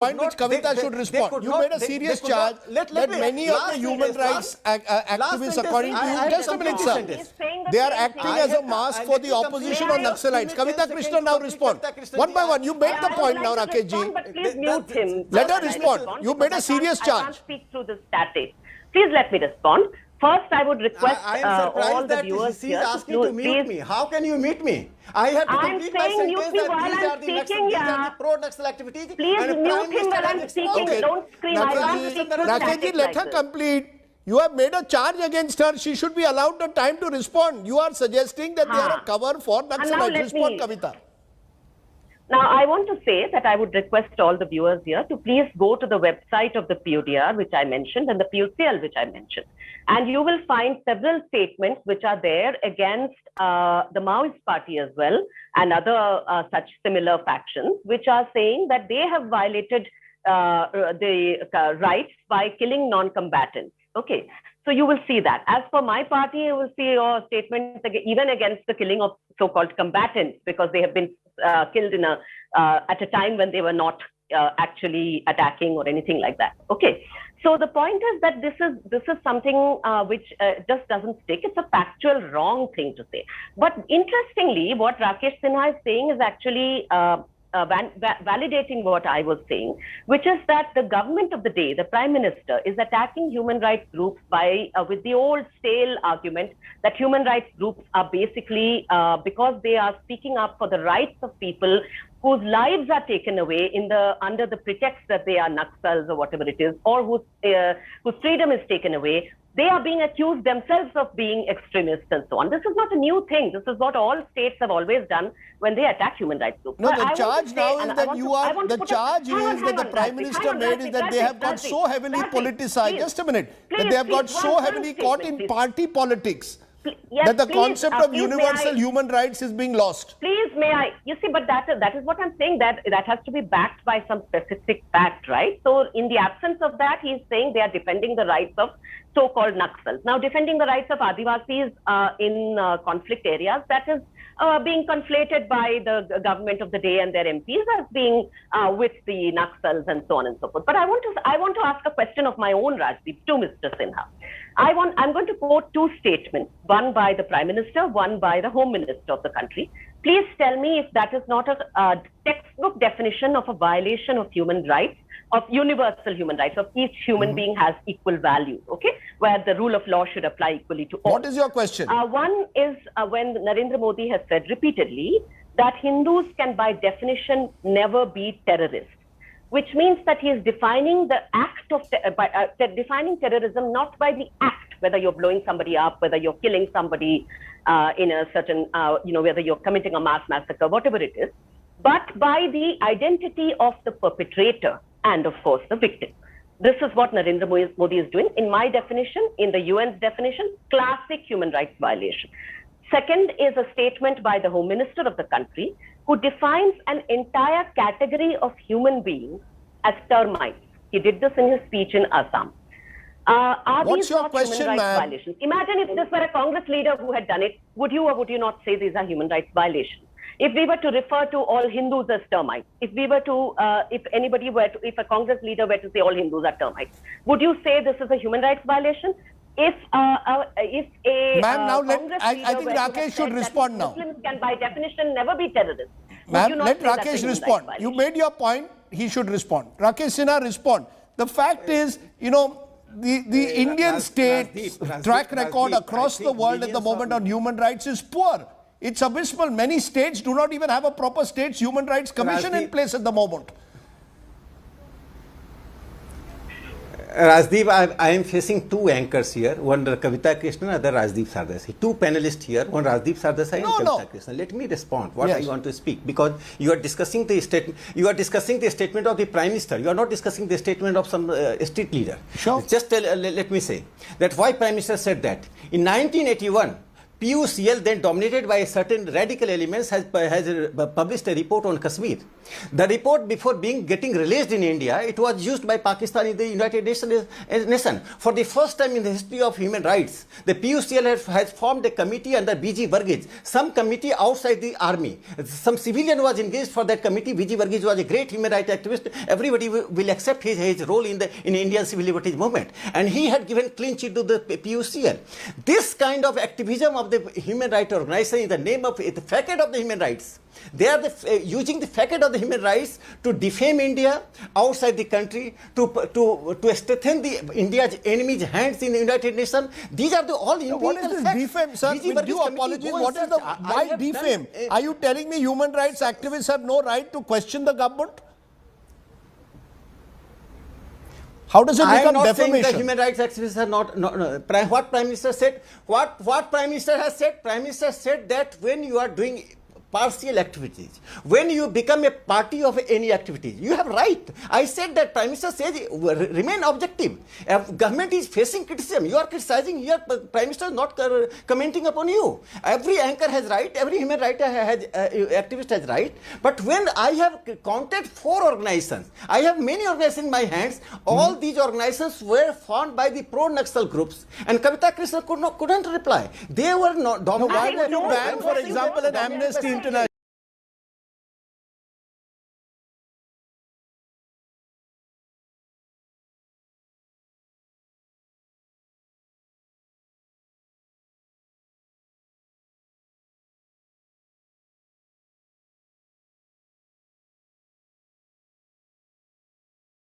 point which Kavita should respond. You made a serious charge that many of the human rights activists, according to you, just a minute, sir, they are acting as a mask for the opposition on Naxalites. Kavita Krishnan now respond. One by one, you made the point now, Rakesh ji. Please mute him. Let her respond. You made a serious charge. I can't speak through the static. Please let me respond. First, I would request all the viewers here to mute me. How can you mute me? I have to complete my sentence that these are the pro-Naxal activities. Please mute him while I'm speaking. Okay. Don't scream. Rakesh, let her complete. You have made a charge against her. She should be allowed the time to respond. You are suggesting that they are a cover for Naxalites. Respond, Kavita. Now, I want to say that I would request all the viewers here to please go to the website of the PODR, which I mentioned, and the POCL, which I mentioned. And you will find several statements which are there against the Maoist party as well, and other such similar factions, which are saying that they have violated the rights by killing non-combatants. Okay. So you will see that. As for my party, you will see statements even against the killing of so-called combatants, because they have been killed in at a time when they were not actually attacking or anything like that. Okay. So the point is that this is something which just doesn't stick. It's a factual wrong thing to say. But interestingly, what Rakesh Sinha is saying is actually validating what I was saying, which is that the government of the day, the Prime Minister, is attacking human rights groups by with the old stale argument that human rights groups are basically because they are speaking up for the rights of people whose lives are taken away under the pretext that they are Naxals or whatever it is, or whose freedom is taken away. They are being accused themselves of being extremists and so on. This is not a new thing. This is what all states have always done when they attack human rights groups. No, the charge now is that you are, the charge is that the Prime Minister made is that they have got so heavily politicized, just a minute, that they have got so heavily caught in party politics that the concept of universal human rights is being lost. Please, may I? You see, but that is what I'm saying, that has to be backed by some specific fact, right? So in the absence of that, he's saying they are defending the rights of so-called Naxals. Now, defending the rights of Adivasis in conflict areas, that is being conflated by the government of the day and their MPs as being with the Naxals and so on and so forth. But I want to ask a question of my own, Rajdeep, to Mr. Sinha. I'm going to quote two statements, one by the Prime Minister, one by the Home Minister of the country. Please tell me if that is not a textbook definition of a violation of human rights, of universal human rights, of each human being has equal value, okay, where the rule of law should apply equally to all. What is your question? One is when Narendra Modi has said repeatedly that Hindus can by definition never be terrorists, which means that he is defining the act of, defining terrorism not by the act, whether you're blowing somebody up, whether you're killing somebody in a certain, whether you're committing a mass massacre, whatever it is, but by the identity of the perpetrator and, of course, the victim. This is what Narendra Modi is doing. In my definition, in the UN's definition, classic human rights violation. Second is a statement by the Home Minister of the country, who defines an entire category of human beings as termites. He did this in his speech in Assam. Are What's these your not question, human rights violations? Imagine if this were a Congress leader who had done it, would you or would you not say these are human rights violations? If we were to refer to all Hindus as termites, if we were to, if a Congress leader were to say all Hindus are termites, would you say this is a human rights violation? If a Ma'am, now I think Rakesh should respond now. Muslims can by definition never be terrorists. Ma'am, let Rakesh respond. You made your point, he should respond. Rakesh Sinha, respond. The fact is, the Indian state's track record across the world at the moment on human rights is poor. It's abysmal. Many states do not even have a proper state's human rights commission in place at the moment. Rajdeep, I am facing two anchors here, one Kavita Krishnan, other Rajdeep Sardesai. Two panelists here, one Rajdeep Sardesai and Kavita Krishnan. Let me respond what I want to speak, because you are discussing the statement. You are discussing the statement of the Prime Minister. You are not discussing the statement of some street leader. Sure. Just let me say that why Prime Minister said that in 1981. PUCL, then dominated by certain radical elements, has published a report on Kashmir. The report, before getting released in India, it was used by Pakistan in the United Nations. For the first time in the history of human rights, the PUCL has formed a committee under BG Varghese, some committee outside the army. Some civilian was engaged for that committee. BG Varghese was a great human rights activist. Everybody will accept his role in Indian civil liberties movement. And he had given clean sheet to the PUCL. This kind of activism of the human rights organization in the name of the facade of the human rights. They are using the facade of the human rights to defame India outside the country, to strengthen India's enemies' hands in the United Nations. These are all empirical what is this defame, sir? With due apologies, what is why defame? Are you telling me human rights activists have no right to question the government? How does it become defamation? I am not defamation? saying the human rights activists are not. What Prime Minister said? What Prime Minister has said? Prime Minister said that when you are doing partial activities, when you become a party of any activities, you have right. I said that Prime Minister says remain objective. If government is facing criticism, you are criticizing here, Prime Minister is not commenting upon you. Every anchor has right, every human rights activist has right. But when I have counted 4 organizations, I have many organizations in my hands. All these organizations were formed by the pro-Naxal groups, and Kavita Krishnan couldn't reply. They were not. Why would you ban, for example, an Amnesty International?